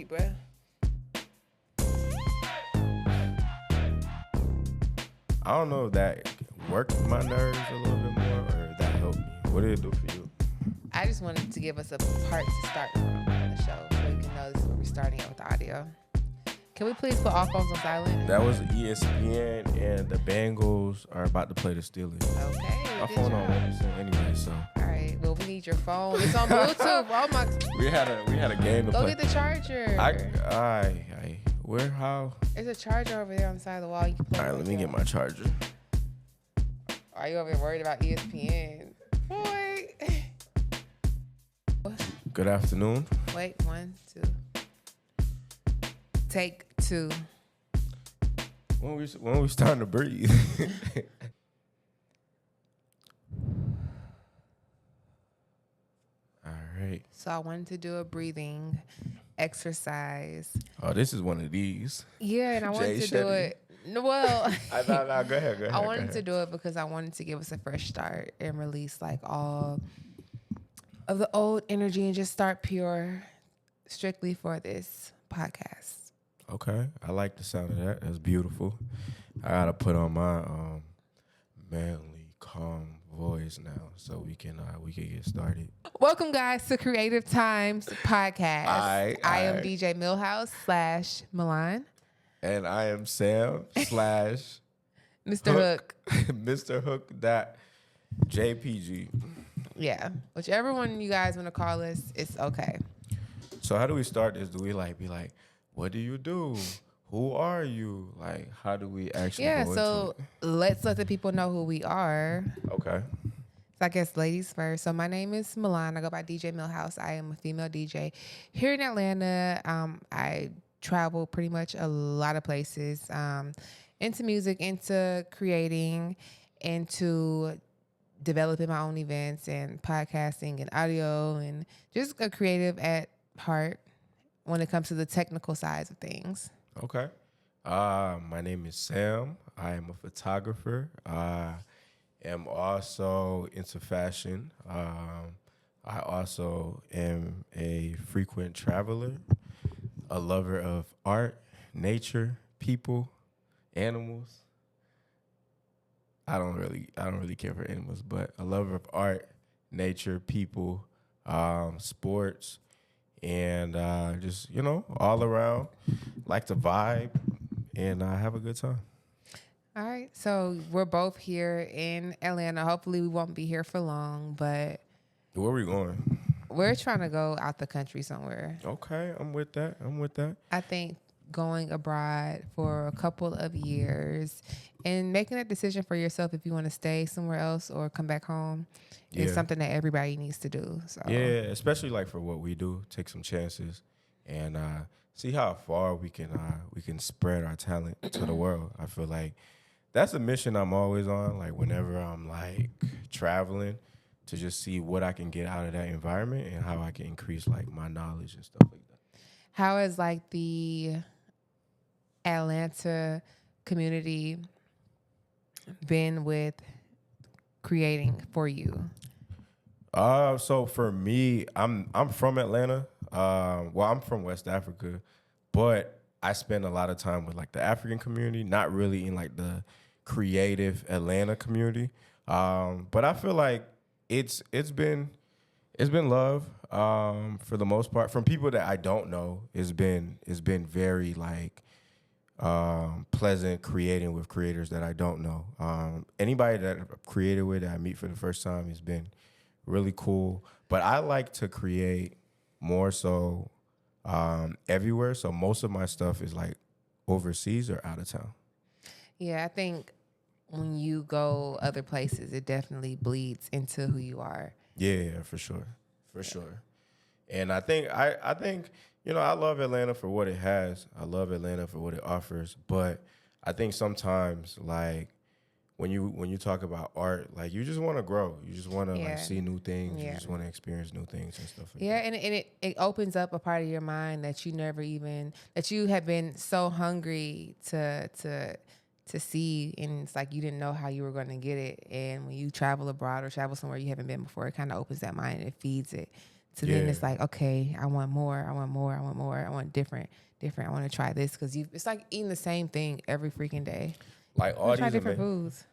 deep breath. I don't know if that worked my nerves a little bit more or if that helped me. What did it do for you? I just wanted to give us a part to start from on the show so you can know this is where we're starting out with the audio. Can we please put all phones on silent? That was ESPN, and the Bengals are about to play the Steelers. Okay. My phone on 1% anyway, so. All right. Well, we need your phone. It's on Bluetooth. Oh my. We had a game to Go play. get the charger. Where, how? There's a charger over there on the side of the wall. You can plug All right, it let me in. get my charger. Are you over here worried about ESPN? Boy. Good afternoon. Wait, 1, 2. Take 2. When we starting to breathe? All right. So I wanted to do a breathing exercise. Oh, this is one of these. Yeah, and I wanted Jay to do Shetty. it. Well, No, go ahead. I wanted to do it because I wanted to give us a fresh start and release like all of the old energy and just start pure strictly for this podcast. Okay, I like the sound of that. That's beautiful. I gotta put on my manly, calm voice now so we can get started. Welcome, guys, to Creative Times Podcast. I am Aye. DJ Millhouse / Milan. And I am Sam / Mr. Hook. Mr. Hook JPG. Yeah, whichever one you guys want to call us, it's okay. So how do we start this? Do we be like, what do you do? Who are you? Like, how do we actually go So into let's let the people know who we are. it? Okay. So I guess ladies first. So my name is Milan. I go by DJ Millhouse. I am a female DJ here in Atlanta. I travel pretty much a lot of places, into music, into creating, into developing my own events and podcasting and audio, and just a creative at heart when it comes to the technical sides of things. Okay. My name is Sam. I am a photographer. I am also into fashion. I also am a frequent traveler, a lover of art, nature, people, animals. I don't really care for animals, but a lover of art, nature, people, sports, and just all around, like to vibe and have a good time. All right. So we're both here in Atlanta. Hopefully we won't be here for long, but Where are we going? we're trying to go out the country somewhere. Okay, I'm with that. I think going abroad for a couple of years and making that decision for yourself if you want to stay somewhere else or come back home is something that everybody needs to do. So Yeah, especially like for what we do, take some chances and see how far we can spread our talent to the world. I feel like that's a mission I'm always on. Like whenever I'm like traveling, to just see what I can get out of that environment and how I can increase like my knowledge and stuff like that. how has like the Atlanta community been with creating for you? So for me, I'm from Atlanta. I'm from West Africa, but I spend a lot of time with like the African community, not really in like the creative Atlanta community. But I feel like it's been love for the most part from people that I don't know. It's been very like pleasant creating with creators that I don't know. Anybody that I've created with that I meet for the first time has been really cool. But I like to create more so everywhere. So most of my stuff is like overseas or out of town. Yeah, I think when you go other places, it definitely bleeds into who you are. Yeah, for sure. And I think I love Atlanta for what it has. I love Atlanta for what it offers. But I think sometimes like when you talk about art, like you just want to grow. You just want to like see new things. Yeah. You just want to experience new things and stuff like Yeah, that. and it opens up a part of your mind that you that you have been so hungry to see, and it's like you didn't know how you were going to get it. And when you travel abroad or travel somewhere you haven't been before, it kind of opens that mind and it feeds it to Yeah. then it's like, okay, I want more, I want more, I want more, I want different. I want to try this because it's like eating the same thing every freaking day. Like I want to try different foods.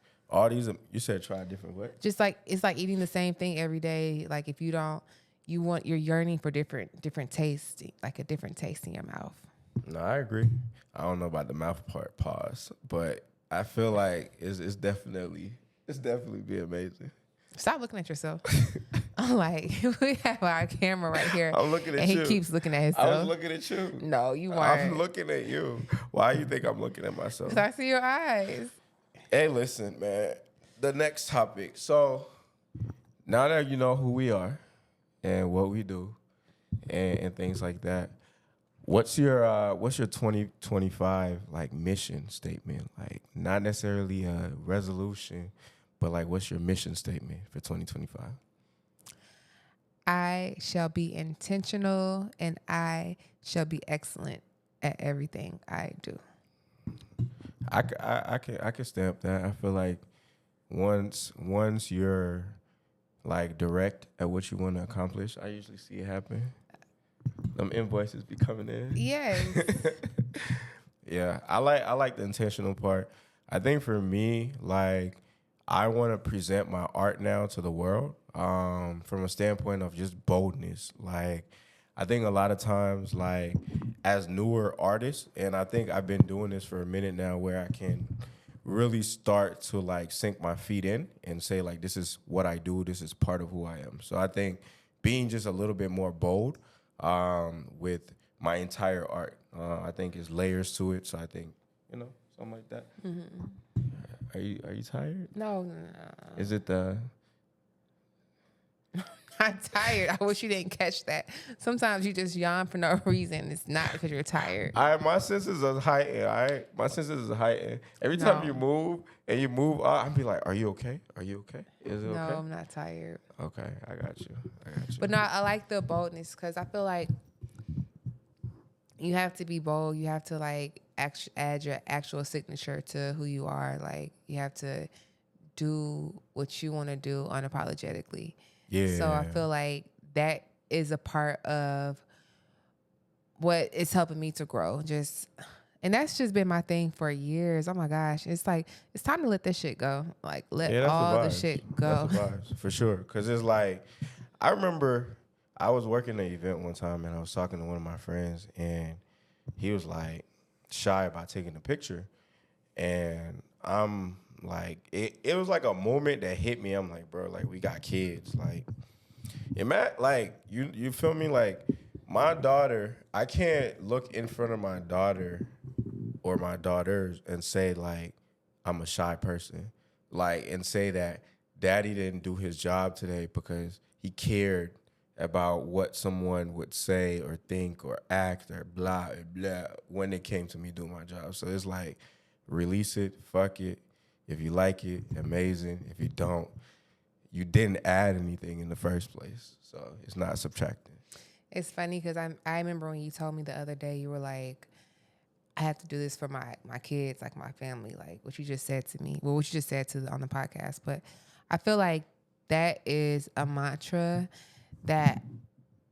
You said try different what? Just like it's like eating the same thing every day. Like if you don't, you're yearning for different taste, like a different taste in your mouth. No, I agree. I don't know about the mouth part, pause, but I feel like it's definitely be amazing. Stop looking at yourself. I'm like, we have our camera right here. I'm looking at and you. he keeps looking at himself. I was looking at you. No, you weren't. I'm looking at you. Why you think I'm looking at myself? Because I see your eyes. Hey, listen, man. The next topic. So now that you know who we are and what we do and things like that, what's your 2025 like mission statement? Like not necessarily a resolution, but like what's your mission statement for 2025? I shall be intentional and I shall be excellent at everything I do. I can stamp that. I feel like once you're like direct at what you want to accomplish, I usually see it happen. Them invoices be coming in. Yes. Yeah, I like the intentional part. I think for me, like I want to present my art now to the world from a standpoint of just boldness. Like I think a lot of times, like as newer artists, and I think I've been doing this for a minute now, where I can really start to like sink my feet in and say like, this is what I do. This is part of who I am. So I think being just a little bit more bold with my entire art, I think is layers to it. So I think, something like that. Mm-hmm. Are you tired? No. Is it the... I'm tired. I wish you didn't catch that. Sometimes you just yawn for no reason. It's not because you're tired. All right, my senses are heightened. All right, my senses are heightened. Every time you move I'll be like, "Are you okay? Are you okay? Is it okay?" No, I'm not tired. Okay, I got you. But no, I like the boldness because I feel like you have to be bold. You have to like add your actual signature to who you are. Like you have to do what you want to do unapologetically. Yeah. So I feel like that is a part of what is helping me to grow. And that's just been my thing for years. Oh my gosh. It's like, it's time to let this shit go. Like let all the shit go. That's the vibes, for sure. Cause it's like, I remember I was working an event one time and I was talking to one of my friends and he was like shy about taking a picture. And I'm like, it was like a moment that hit me. I'm like, bro, like we got kids. Like, you feel me? Like my daughter, I can't look in front of my daughter or my daughters and say like, I'm a shy person. Like, and say that daddy didn't do his job today because he cared about what someone would say or think or act or blah, blah, when it came to me doing my job. So it's like, release it, fuck it. If you like it, amazing. If you don't, you didn't add anything in the first place. So it's not subtracting. It's funny because I remember when you told me the other day, you were like, I have to do this for my kids, like my family, like what you just said to me. Well, what you just said on the podcast. But I feel like that is a mantra that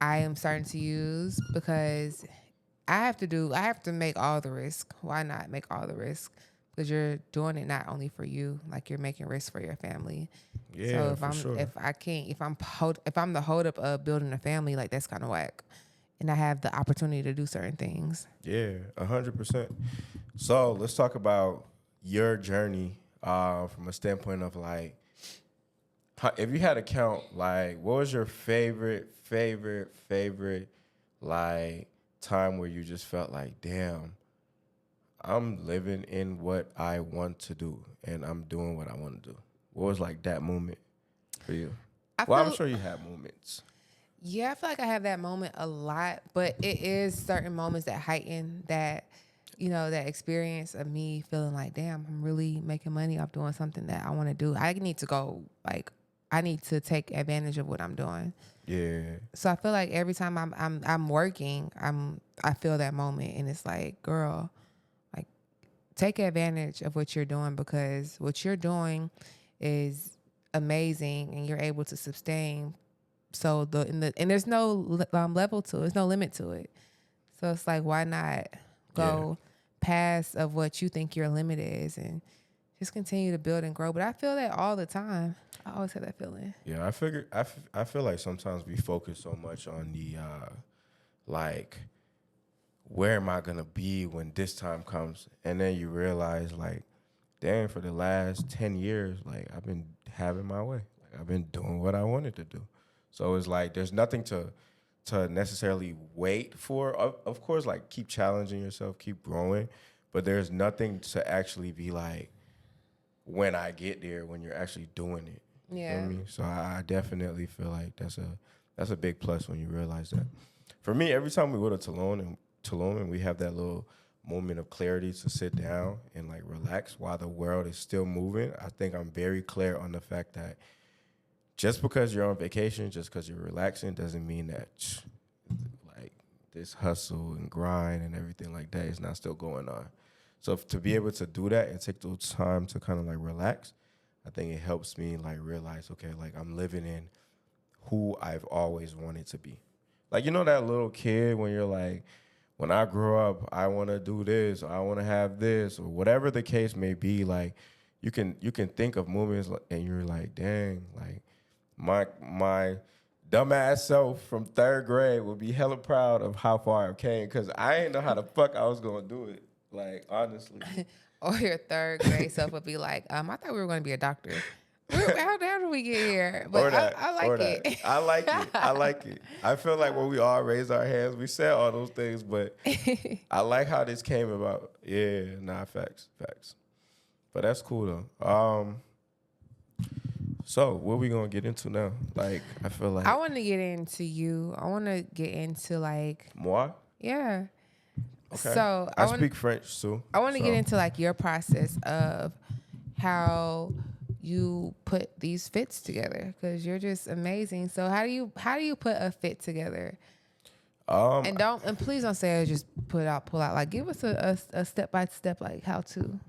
I am starting to use because I have to make all the risk. Why not make all the risk? Because you're doing it not only for you, like you're making risks for your family. Yeah, So if I'm the holdup of building a family, like that's kind of whack. And I have the opportunity to do certain things. Yeah, 100%. So let's talk about your journey from a standpoint of like, if you had to count, like, what was your favorite, like, time where you just felt like, damn, I'm living in what I want to do and I'm doing what I want to do? What was like that moment for you? I'm sure you had moments. Yeah, I feel like I have that moment a lot, but it is certain moments that heighten that, that experience of me feeling like, damn, I'm really making money off doing something that I want to do. I need to go, like, I need to take advantage of what I'm doing. Yeah. So I feel like every time I'm working, I feel that moment, and it's like, girl, like, take advantage of what you're doing because what you're doing is amazing, and you're able to sustain So and there's no level to it. There's no limit to it. So it's like, why not Yeah. go past of what you think your limit is and just continue to build and grow. But I feel that all the time. I always have that feeling. Yeah, I feel like sometimes we focus so much on the like where am I gonna be when this time comes, and then you realize like, dang, for the last 10 years, like I've been having my way, like I've been doing what I wanted to do. So it's like there's nothing to necessarily wait for. Of course, like keep challenging yourself, keep growing, but there's nothing to actually be like when I get there when you're actually doing it. You feel Yeah. me? So I definitely feel like that's a big plus when you realize that. For me, every time we go to Tulum and we have that little moment of clarity to sit down and like relax while the world is still moving, I think I'm very clear on the fact that just because you're on vacation, just because you're relaxing, doesn't mean that like this hustle and grind and everything like that is not still going on. So to be able to do that and take those time to kind of like relax, I think it helps me like realize, okay, like I'm living in who I've always wanted to be. Like, you know that little kid when you're like, when I grow up, I want to do this, or I want to have this, or whatever the case may be. Like, you can think of moments and you're like, dang, like my dumbass self from third grade would be hella proud of how far I came because I didn't know how the fuck I was gonna do it. Like, honestly. Or your third grade self would be like, I thought we were going to be a doctor. How did we get here? But I Or like that. it. I like it. I like it. I feel like when we all raised our hands, we said all those things, but I like how this came about. Yeah, nah, facts, facts. But that's cool though. So what we gonna get into now? Like, I feel I like want to get into you. I want to get into like, moi. yeah. Okay, So I speak French too. I want to get So into like your process of how you put these fits together because you're just amazing. So how do you put a fit together? um, And please don't say just pull out. Like give us a step by step like how to.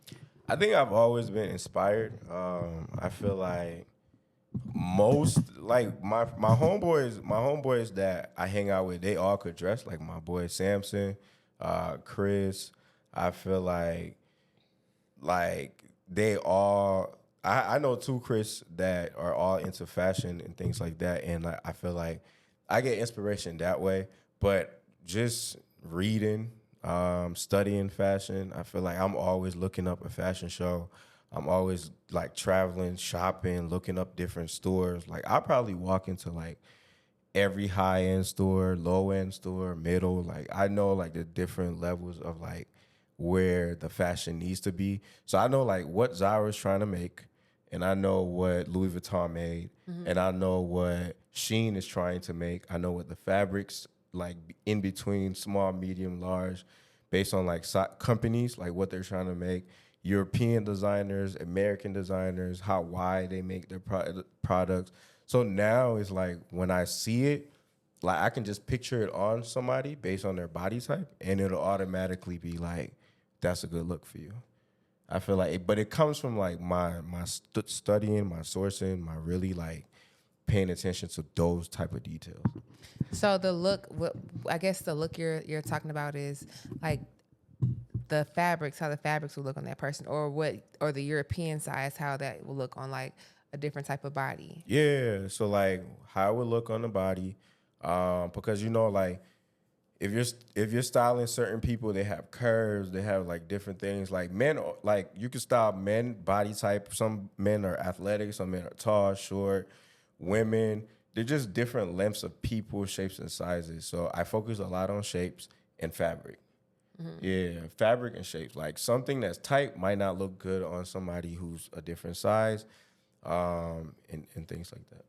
I think I've always been inspired. I feel like most like my homeboys that I hang out with, they all could dress. Like my boy Samson, Chris. I feel like they all. I know two Chris that are all into fashion and things like that, and I feel like I get inspiration that way. But just reading, studying fashion, I feel like I'm always looking up a fashion show. I'm always like traveling, shopping, looking up different stores. Like I probably walk into like every high end store, low end store, middle. Like I know like the different levels of like where the fashion needs to be. So I know like what Zara's trying to make, and I know what Louis Vuitton made, and I know what Shein is trying to make. I know what the fabrics like in between small, medium, large, based on like companies like what they're trying to make. European designers, American designers, how wide they make their products. So now it's like when I see it, like I can just picture it on somebody based on their body type, and it'll automatically be like, that's a good look for you. I feel like, but it comes from like my studying, my sourcing, my really like paying attention to those type of details. So the look, I guess the look you're talking about is like the fabrics, how the fabrics will look on that person, or the European size, how that will look on like a different type of body. Yeah, so like how it would look on the body, because you know like if you're styling certain people, they have curves, they have like different things. Like men, like you can style men body type. Some men are athletic, some men are tall, short. Women, they're just different lengths of people, shapes and sizes. So I focus a lot on shapes and fabric. Yeah, fabric and shapes. Like something that's tight might not look good on somebody who's a different size, and things like that.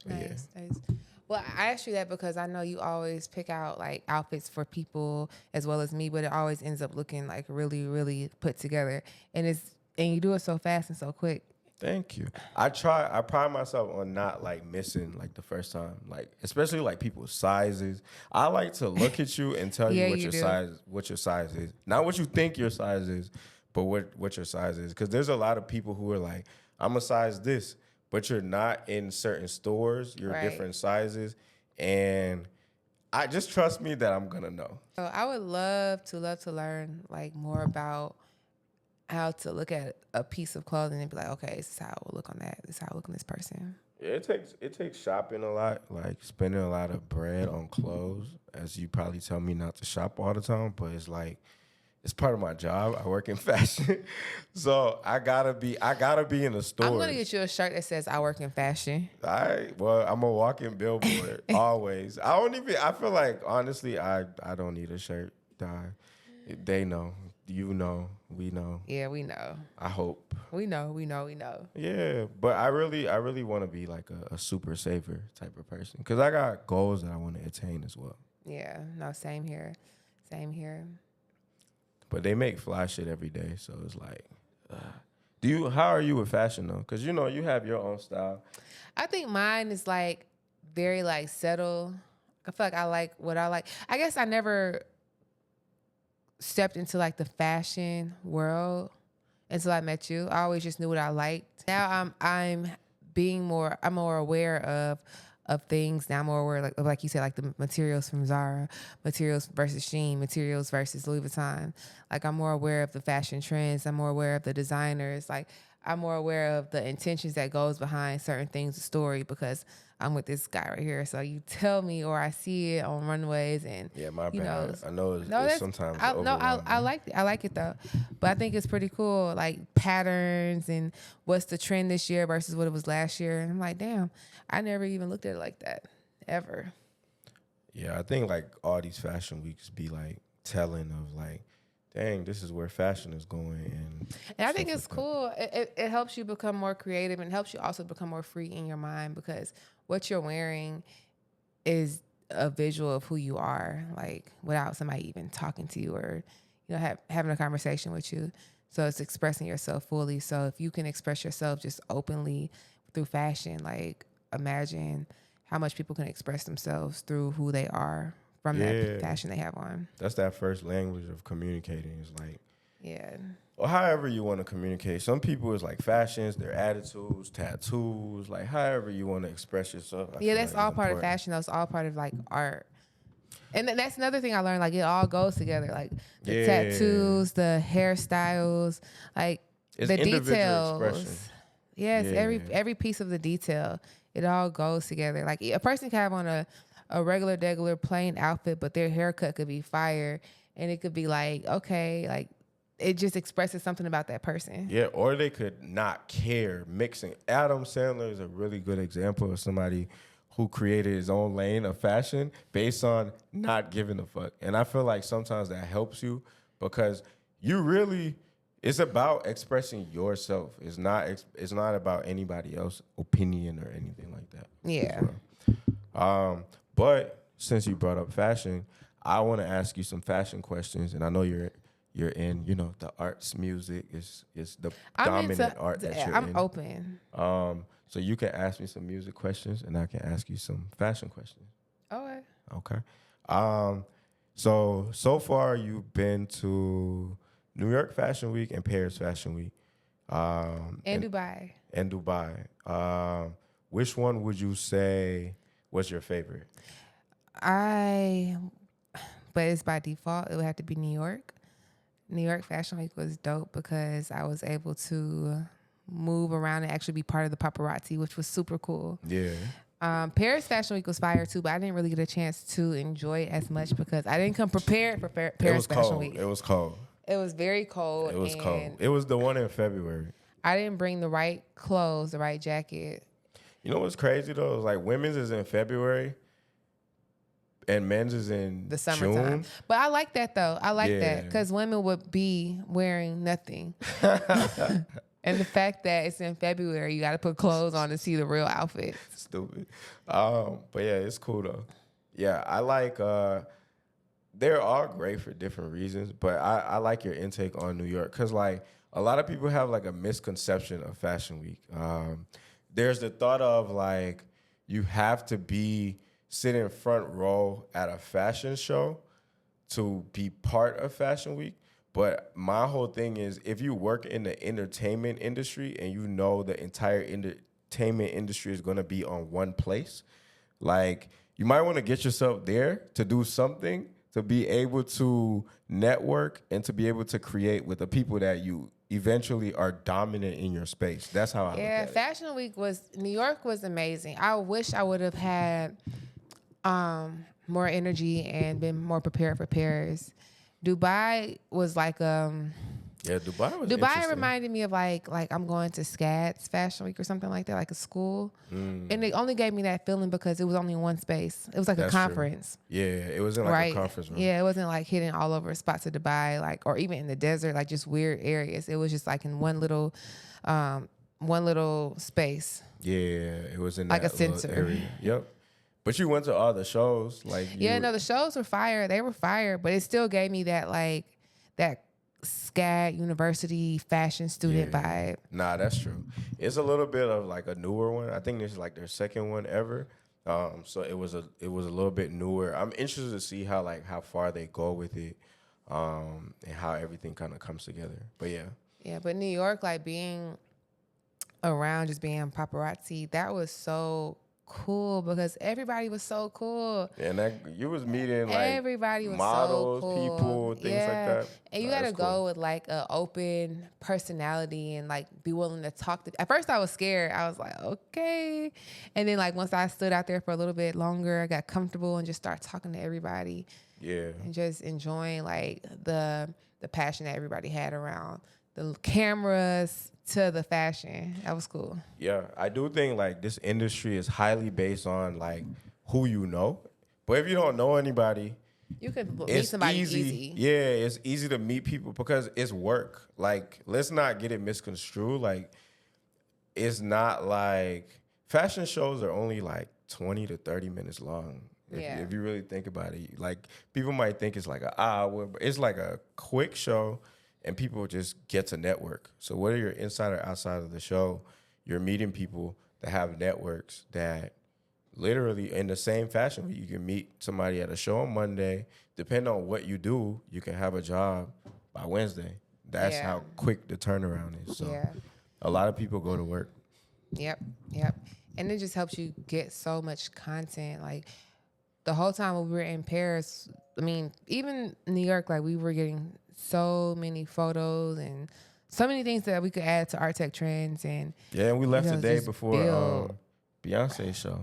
But yeah. Nice. Well, I asked you that because I know you always pick out like outfits for people as well as me, but it always ends up looking like really, really put together. And you do it so fast and so quick. Thank you. I pride myself on not like missing like the first time, like especially like people's sizes. I like to look at you and tell you Yeah, what you your do. size is. Not what you think your size is, but what your size is. Because there's a lot of people who are like, I'm a size this, but you're not in certain stores. You're Right. different sizes, and I just trust me that I'm gonna know. So I would love to learn like more about how to look at a piece of clothing and be like, okay, this is how it will look on that. This is how it look on this person. Yeah, it takes shopping a lot, like spending a lot of bread on clothes. As you probably tell me not to shop all the time, but it's like it's part of my job. I work in fashion, so I gotta be in the I'm gonna stores. get you a shirt that says I work in fashion. Well, I'm a walking billboard always. I don't even. I feel like honestly, I don't need a shirt. They know, you know, we know. Yeah, we know. I hope. We know. Yeah, but I really want to be like a super saver type of person because I got goals that I want to attain as well. Yeah, no, same here. Same here. But they make fly shit every day, so it's like, how are you with fashion though? Because you have your own style. I think mine is like very like settled. I feel like I like what I like. I guess I never stepped into like the fashion world until I met you. I always just knew what I liked. Now I'm more aware of things. Now I'm more aware like you said, like the materials from Zara, materials versus Shein, materials versus Louis Vuitton. Like I'm more aware of the fashion trends. I'm more aware of the designers. Like I'm more aware of the intentions that goes behind certain things, the story, because I'm with this guy right here. So you tell me or I see it on runways and Yeah, my you know, bad. I know it's, no, it's that's sometimes I, no, overwhelming. I like it. I like it though, but I think it's pretty cool. Like patterns and what's the trend this year versus what it was last year. And I'm like, damn, I never even looked at it like that ever. Yeah, I think like all these fashion weeks be like telling of like, dang, this is where fashion is going, And I stuff think it's like that. cool. It helps you become more creative and helps you also become more free in your mind because what you're wearing is a visual of who you are, like without somebody even talking to you or having a conversation with you. So it's expressing yourself fully. So if you can express yourself just openly through fashion, like imagine how much people can express themselves through who they are from that Yeah, fashion they have on. that's that first language of communicating. Is like, Yeah. or however you want to communicate. Some people is like fashions, their attitudes, tattoos, like however you want to express yourself. I Yeah, feel that's like is all part of important. fashion. That's all part of like art. And that's another thing I learned. Like it all goes together. Like the Yeah, tattoos, the hairstyles, like it's the individual expression. details. Yes, Yeah, every piece of the detail. It all goes together. Like a person can have on a regular, degular, plain outfit, but their haircut could be fire, and it could be like okay, like it just expresses something about that person. yeah, or they could not care mixing. Adam Sandler is a really good example of somebody who created his own lane of fashion based on not giving a fuck. And I feel like sometimes that helps you because you really it's about expressing yourself. It's not about anybody else's opinion or anything like that. As Yeah. well. But since you brought up fashion, I want to ask you some fashion questions, and I know you're in, the arts, music is the I'm into. dominant art that you're I'm in. open. So you can ask me some music questions, and I can ask you some fashion questions. Okay. Okay. Um, so far you've been to New York Fashion Week and Paris Fashion Week, And Dubai. and Dubai. Which one would you say was your favorite? I, but it's by default. It would have to be New York. New York Fashion Week was dope because I was able to move around and actually be part of the paparazzi, which was super cool. Yeah. Paris Fashion Week was fire too, but I didn't really get a chance to enjoy it as much because I didn't come prepared for It Paris was Fashion cold. Week. It was cold. It was very cold, It was cold. and It was the one in February. I didn't bring the right clothes, the right jacket. You know what's crazy though? It's like women's is in February and men's is in The summertime. June. But I like that though. I like that Yeah. because women would be wearing nothing. And the fact that it's in February, you got to put clothes on to see the real outfit. Stupid. But yeah, it's cool though. Yeah, I like they're all great for different reasons, but I like your intake on New York because like a lot of people have like a misconception of Fashion Week. There's the thought of like you have to be sitting front row at a fashion show to be part of Fashion Week. But my whole thing is if you work in the entertainment industry and you know the entire entertainment industry is going to be on one place. Like, you might want to get yourself there to do something, to be able to network and to be able to create with the people that you eventually are dominant in your space. That's how I look Yeah, at it. Fashion Week New York was amazing. I wish I would have had more energy and been more prepared for Paris. Dubai was like Yeah, Dubai was Dubai interesting. reminded me of like I'm going to SCAD's Fashion Week or something like that, like a school. And they only gave me that feeling because it was only in one space. It was like That's a true. conference. Yeah, it was in like Right. a conference room. Yeah, it wasn't like hidden all over spots of Dubai, like or even in the desert, like just weird areas. It was just like in one little space. Yeah, it was in Like a that little sensor. area. Yep. But you went to all the shows, like Yeah, no, the shows were fire. They were fire, but it still gave me that like that SCAD university fashion student vibe. Nah, that's true. It's a little bit of like a newer one. I think this is like their second one ever. So it was a little bit newer. I'm interested to see how far they go with it, and how everything kind of comes together. But yeah. Yeah, but New York, like being around, just being paparazzi, that was so cool because everybody was so cool. And that you was meeting like Everybody was models, so cool. people, things like that. And you Nah, gotta that's go cool. with like an open personality and like be willing to talk to. At first, I was scared. I was like, okay. And then like once I stood out there for a little bit longer, I got comfortable and just started talking to everybody. Yeah. And just enjoying like the passion that everybody had around the cameras to the fashion. That was cool. Yeah, I do think like this industry is highly based on like who you know. But if you don't know anybody, You could meet it's somebody easy. easy. Yeah, it's easy to meet people because it's work. Like, let's not get it misconstrued. Like, it's not like fashion shows are only like 20 to 30 minutes long. If you really think about it, like people might think it's like an hour, but it's like a quick show and people just get to network. So whether you're inside or outside of the show, you're meeting people that have networks that literally in the same fashion. You can meet somebody at a show on Monday. Depending on what you do, you can have a job by Wednesday. That's how quick the turnaround is. So a lot of people go to work. Yep. And it just helps you get so much content. Like the whole time when we were in Paris, I mean, even New York, like we were getting so many photos and so many things that we could add to our tech trends. And we left the day just before Beyonce's show.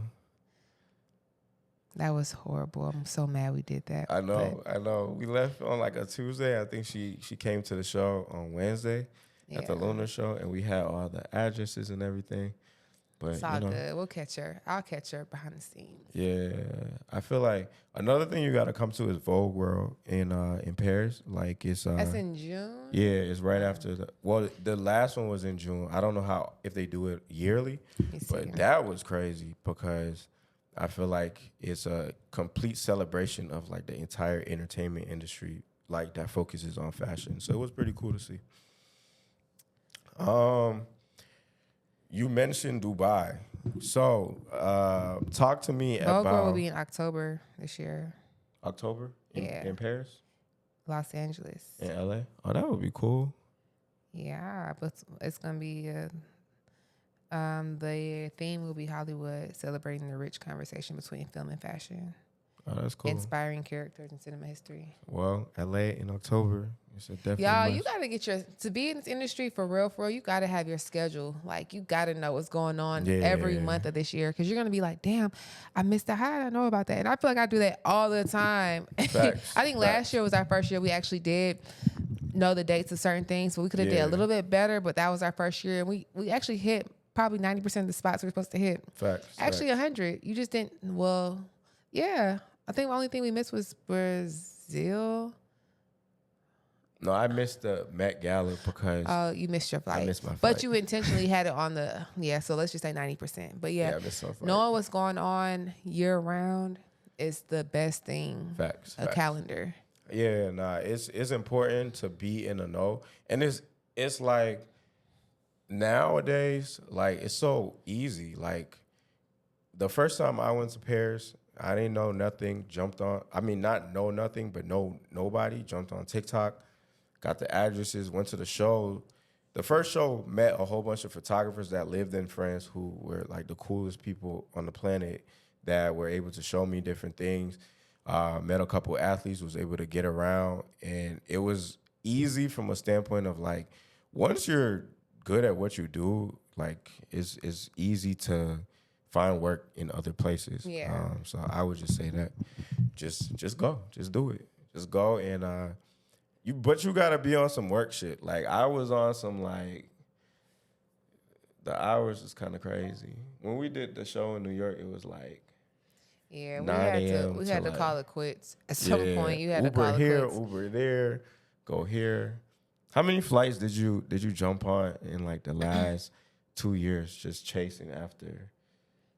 That was horrible. I'm so mad we did that. I know. We left on like a Tuesday. I think she came to the show on Wednesday at the Lunar show, and we had all the addresses and everything. But it's all good. We'll catch her. I'll catch her behind the scenes. Yeah, I feel like another thing you got to come to is Vogue World in Paris. Like it's that's in June. Yeah, it's right after the last one was in June. I don't know if they do it yearly, but that was crazy because I feel like it's a complete celebration of like the entire entertainment industry, like that focuses on fashion. So it was pretty cool to see. You mentioned Dubai. So talk to me Vogue about... will be in October this year. October? In Paris? Los Angeles. In LA? Oh, that would be cool. Yeah, but it's going to be... the theme will be Hollywood, celebrating the rich conversation between film and fashion. Oh, that's cool. Inspiring characters in cinema history. Well, LA in October. It's a definitely Y'all, you gotta get to be in this industry for real, you gotta have your schedule. Like you gotta know what's going on every month of this year. Cause you're gonna be like, damn, I missed that. How did I know about that? And I feel like I do that all the time. Facts. I think last year was our first year we actually did know the dates of certain things. So we could have did a little bit better, but that was our first year. And we actually hit probably 90% of the spots we were supposed to hit. Facts. Actually 100. You just didn't, yeah. I think the only thing we missed was Brazil. No, I missed the Met Gala because... Oh, you missed your flight. I missed my flight. But you intentionally had it on so let's just say 90%. But I missed my flight. Knowing what's going on year round is the best thing. Facts. Calendar. Yeah, it's important to be in the know. And it's like nowadays, like it's so easy. Like the first time I went to Paris, I didn't know nothing, not know nothing, but know nobody, jumped on TikTok, got the addresses, went to the show. the first show met a whole bunch of photographers that lived in France who were like the coolest people on the planet that were able to show me different things. Met a couple athletes, was able to get around, and it was easy from a standpoint of like once you're good at what you do, like it's easy to find work in other places. Yeah. So I would just say that just go, just do it, just go and but you gotta be on some work shit. Like I was on some like the hours is kind of crazy. When we did the show in New York, it was like Yeah, 9 a.m. we had to like, call it quits. At some point, you had Uber to call here, it quits. Uber there, go here. How many flights did you jump on in like the last 2 years just chasing after?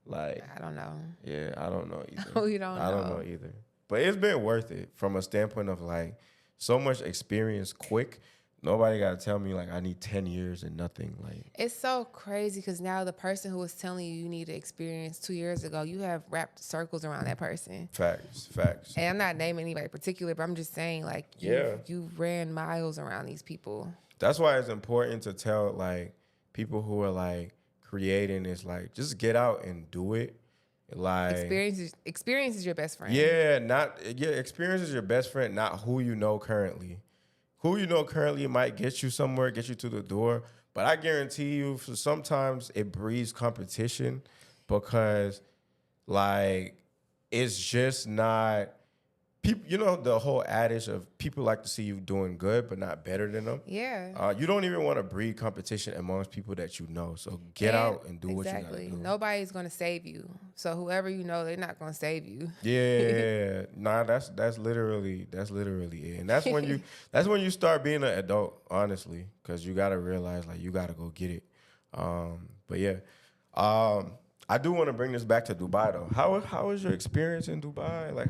Like I don't know. yeah, I don't know either. We don't know. I don't know either. But it's been worth it from a standpoint of like so much experience quick. Nobody got to tell me like I need 10 years and nothing. Like It's so crazy because now the person who was telling you need to experience 2 years ago, you have wrapped circles around that person. facts. And I'm not naming anybody particular, but I'm just saying like you ran miles around these people. That's why it's important to tell like people who are like creating is like just get out and do it. Like Experience is your best friend. experience is your best friend, not who you know currently. Who you know currently might get you somewhere, get you to the door, but I guarantee you, for sometimes it breeds competition because, like, it's just not people. You know the whole adage of people like to see you doing good, but not better than them. Yeah. You don't even want to breed competition amongst people that you know. So get out and do what you got to do. Nobody's gonna save you. So whoever you know, they're not gonna save you. Yeah, nah, that's literally it, and that's when you start being an adult, honestly, because you gotta realize like you gotta go get it. But yeah, I do want to bring this back to Dubai though. How was your experience in Dubai? Like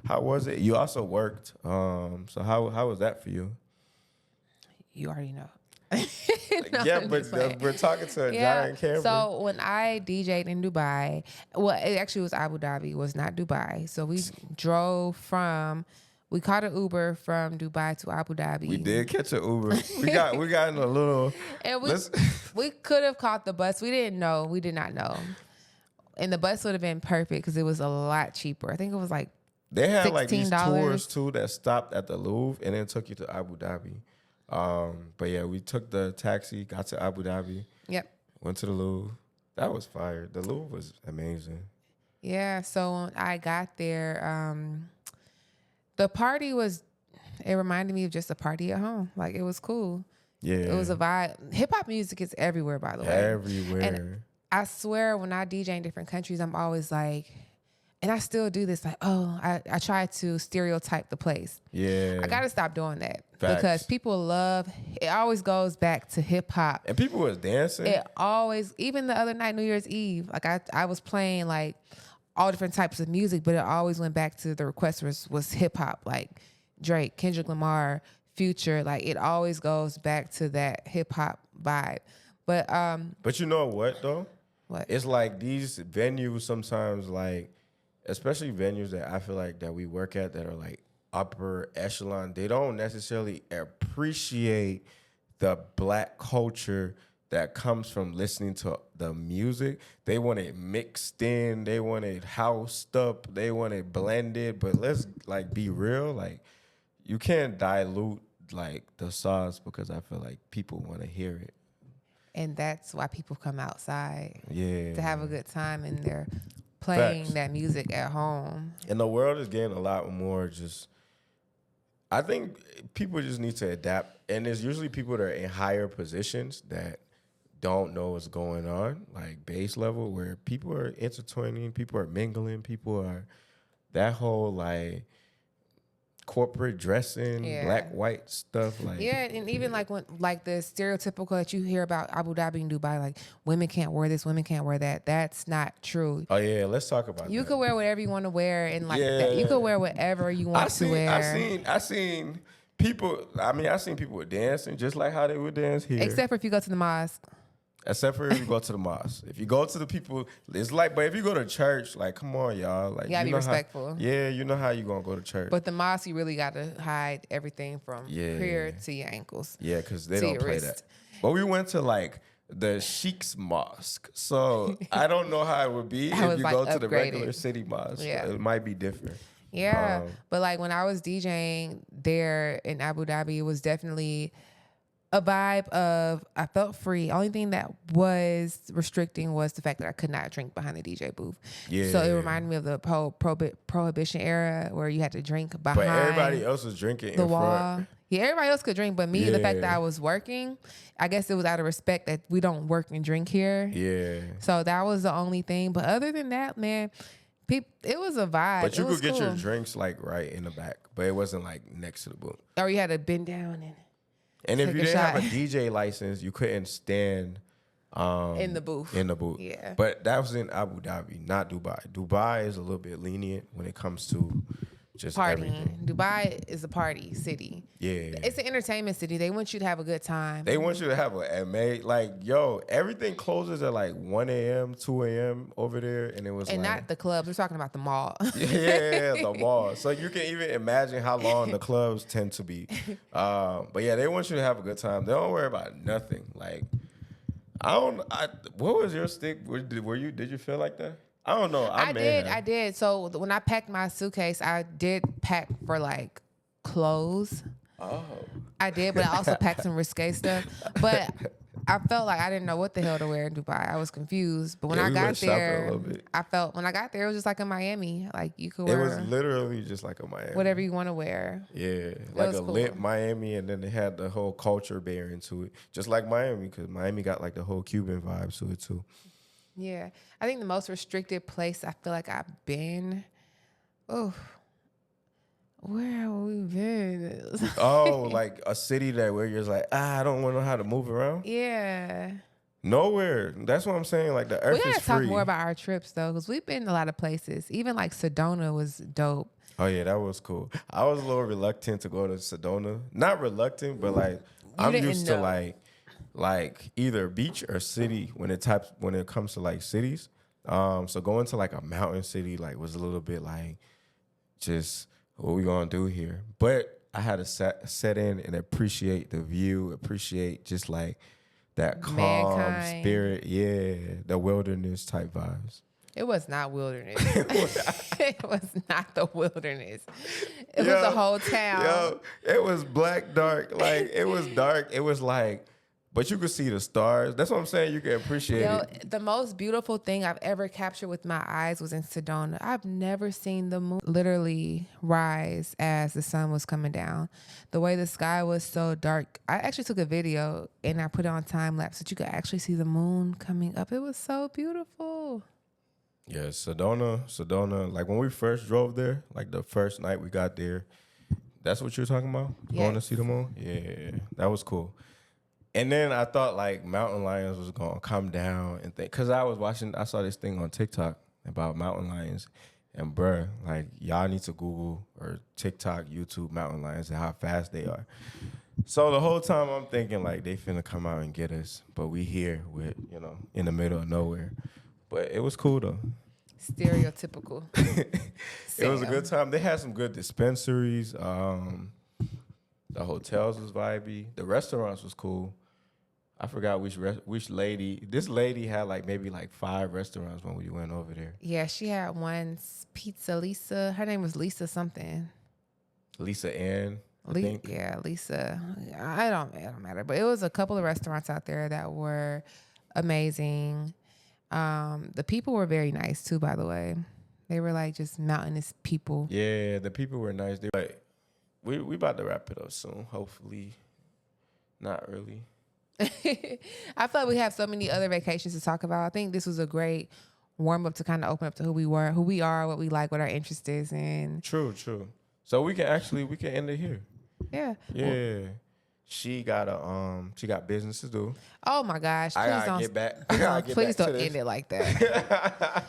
how was it? You also worked, so how was that for you? You already know. Yeah, but we're talking to a giant camera. So when I DJ'd in Dubai, well, it actually was Abu Dhabi, it was not Dubai. So we we caught an Uber from Dubai to Abu Dhabi. We did catch an Uber. we got in a little. And we could have caught the bus. We didn't know. We did not know. And the bus would have been perfect because it was a lot cheaper. I think it was like they had $16. like these tours too that stopped at the Louvre and then took you to Abu Dhabi. But yeah, we took the taxi, got to Abu Dhabi. Yep. Went to the Louvre. That was fire. The Louvre was amazing. Yeah. So when I got there, the party it reminded me of just a party at home. Like it was cool. Yeah. It was a vibe. Hip hop music is everywhere, by the way. Everywhere. And I swear when I DJ in different countries, I'm always like, and I still do this, like, I try to stereotype the place. Yeah. I got to stop doing that. Facts. Because people it always goes back to hip hop. And people was dancing. It always, even the other night, New Year's Eve, like I was playing like all different types of music, but it always went back to the request was hip hop, like Drake, Kendrick Lamar, Future. Like it always goes back to that hip hop vibe. But you know what though? What? It's like these venues sometimes, like especially venues that I feel like that we work at that are like upper echelon, they don't necessarily appreciate the black culture that comes from listening to the music. They want it mixed in, they want it housed up, they want it blended. But let's like be real, like you can't dilute like the sauce because I feel like people want to hear it. And that's why people come outside to have a good time, and they're playing Facts. that music at home. And the world is getting a lot more just, I think people just need to adapt. And there's usually people that are in higher positions that don't know what's going on, like base level, where people are intertwining, people are mingling, people are that whole like corporate dressing, black, white stuff. Like and even like when like the stereotypical that you hear about Abu Dhabi and Dubai, like women can't wear this, women can't wear that. That's not true. Oh yeah, let's talk about You that. could wear whatever you want to wear, and like that. You could wear whatever you want to wear. I seen people. I mean, I seen people dancing just like how they would dance here. Except for if you go to the mosque. Except for if you go to the mosque. If you go to the people, it's like, but if you go to church, like, come on, y'all. Like, You gotta be know respectful. Yeah, you know how you gonna go to church. But the mosque, you really gotta hide everything from here to your ankles. Yeah, because they to don't your play wrist. that. But we went to like the Sheikh's mosque. So I don't know how it would be if was, you like, go to the regular upgraded. city mosque. Yeah. It might be different. Yeah. But like when I was DJing there in Abu Dhabi, it was definitely a vibe of I felt free. Only thing that was restricting was the fact that I could not drink behind the DJ booth. Yeah. So it reminded me of the prohibition era where you had to drink behind But everybody else was drinking the in wall. front. Yeah, everybody else could drink, but me, the fact that Yeah. I was working, I guess it was out of respect that we don't work and drink here. Yeah. So that was the only thing. But other than that, man, it was a vibe. But you It was could get your cool. drinks like right in the back, but it wasn't like next to the booth. Or you had to bend down And if Take you a didn't have a shot. DJ license, you couldn't stand in the booth. in the booth. Yeah. But that was in Abu Dhabi, not Dubai. Dubai is a little bit lenient when it comes to just everything. Partying. Dubai is a party city. Yeah. It's an entertainment city. They want you to have a good time. They want you to have a MA. Like, yo, everything closes at like 1 a.m., 2 a.m. over there. And it was and like, not the clubs. We're talking about the mall. yeah, the mall. So you can even imagine how long the clubs tend to be. But yeah, they want you to have a good time. They don't worry about nothing. Like, what was your stick? Did you feel like that? I don't know. I did. So when I packed my suitcase, I did pack for like clothes. Oh. I did, but I also packed some risque stuff. But I felt like I didn't know what the hell to wear in Dubai. I was confused. But when Yeah, I we got went shopping a there, little bit. when I got there, it was just like in Miami. Like you could It wear was literally just like a Miami. whatever you want to wear. Yeah, like was a lit cool. Miami, and then they had the whole culture bearing to it, just like Miami, because Miami got like the whole Cuban vibe to it too. Yeah. I think the most restricted place I feel like I've been. Oh, where have we been? Oh, like a city that where you're just like, I don't want to know how to move around. Yeah. Nowhere. That's what I'm saying. Like the earth We is gotta free. talk more about our trips though, because we've been a lot of places. Even like Sedona was dope. Oh yeah, that was cool. I was a little reluctant to go to Sedona. Not reluctant, but like I'm didn't used to know. like either beach or city when it comes to like cities. So going to like a mountain city like was a little bit like just what we gonna do here. But I had to set in and appreciate the view, appreciate just like that calm Mankind. spirit. Yeah, the wilderness type vibes. It was not wilderness. It was not the wilderness. It was a whole town. Yo, it was black dark. Like it was dark. It was like, but you could see the stars. That's what I'm saying. You can appreciate it. The most beautiful thing I've ever captured with my eyes was in Sedona. I've never seen the moon literally rise as the sun was coming down. The way the sky was so dark. I actually took a video and I put it on time lapse so you could actually see the moon coming up. It was so beautiful. Yeah, Sedona. Like when we first drove there, like the first night we got there, that's what you're talking about? Going to Yes. see the moon? Yeah, that was cool. And then I thought like mountain lions was gonna come down and think, cause I saw this thing on TikTok about mountain lions, and bruh, like y'all need to Google or TikTok, YouTube mountain lions and how fast they are. So the whole time I'm thinking like they finna come out and get us, but we here with in the middle of nowhere. But it was cool though. Stereotypical. It was a good time. They had some good dispensaries. The hotels was vibey. The restaurants was cool. I forgot which lady. This lady had like maybe like 5 restaurants when we went over there. Yeah, she had one Pizza Lisa. Her name was Lisa something. Lisa Ann, I think. Yeah, Lisa. It don't matter. But it was a couple of restaurants out there that were amazing. The people were very nice too, by the way. They were like just mountainous people. Yeah, the people were nice. We about to wrap it up soon. Hopefully, not early. I feel like we have so many other vacations to talk about. I think this was a great warm up to kind of open up to who we are, what we like, what our interest is in. True. So we can end it here. Yeah. Yeah. She got business to do. Oh my gosh! I Please gotta don't. get back. I gotta get Please back to don't this. end it like that.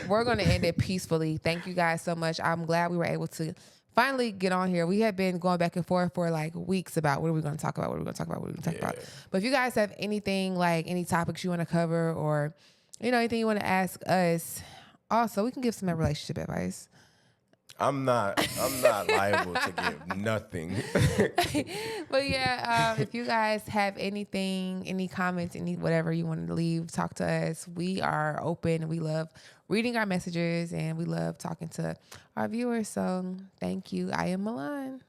We're going to end it peacefully. Thank you guys so much. I'm glad we were able to finally get on here. We have been going back and forth for like weeks about what are we going to talk about, what are we going to talk about, what are we going to talk about. But if you guys have anything, like any topics you want to cover, or anything you want to ask us, also we can give some relationship advice. I'm not liable to give nothing. But yeah, if you guys have anything, any comments, any whatever you want to leave, talk to us. We are open. We love reading our messages, and we love talking to our viewers. So thank you. I am Milan.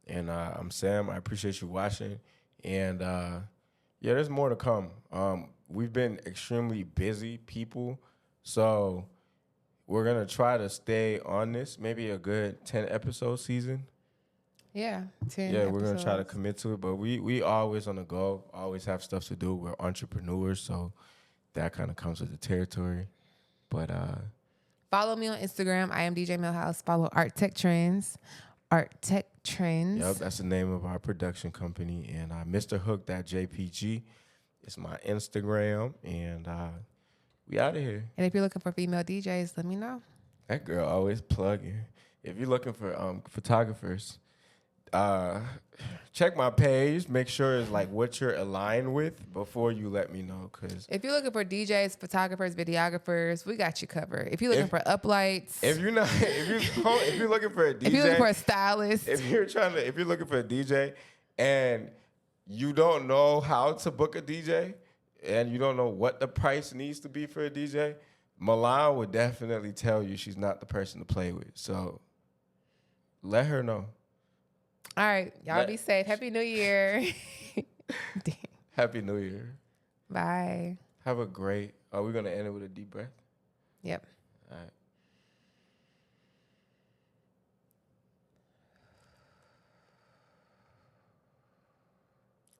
And I'm Sam. I appreciate you watching. And yeah, there's more to come. We've been extremely busy people, so we're gonna try to stay on this. Maybe a good 10 episode season. Yeah, 10 Yeah, we're gonna try to episodes. commit to it. But we always on the go. Always have stuff to do. We're entrepreneurs, so that kind of comes with the territory. But Follow me on Instagram. I am DJ Millhouse. Follow Art Tech Trends. Art Tech Trends. yep, that's the name of our production company. And Mr. Hook.jpg is my Instagram. And we out of here. And if you're looking for female DJs, let me know. That girl always plugging. If you're looking for photographers, check my page. Make sure it's like what you're aligned with before you let me know. Cause If you're looking for DJs, photographers, videographers, we got you covered. If you're looking for uplights, if you're not, if you're looking for a DJ, if you're looking for a stylist, if you're looking for a DJ and you don't know how to book a DJ and you don't know what the price needs to be for a DJ, Milan would definitely tell you she's not the person to play with. So let her know. all right, y'all be safe. Happy New Year. Damn. Happy New Year. Bye. Have a great. Are we gonna end it with a deep breath? Yep. All right.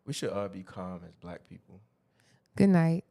We should all be calm as black people. Good night.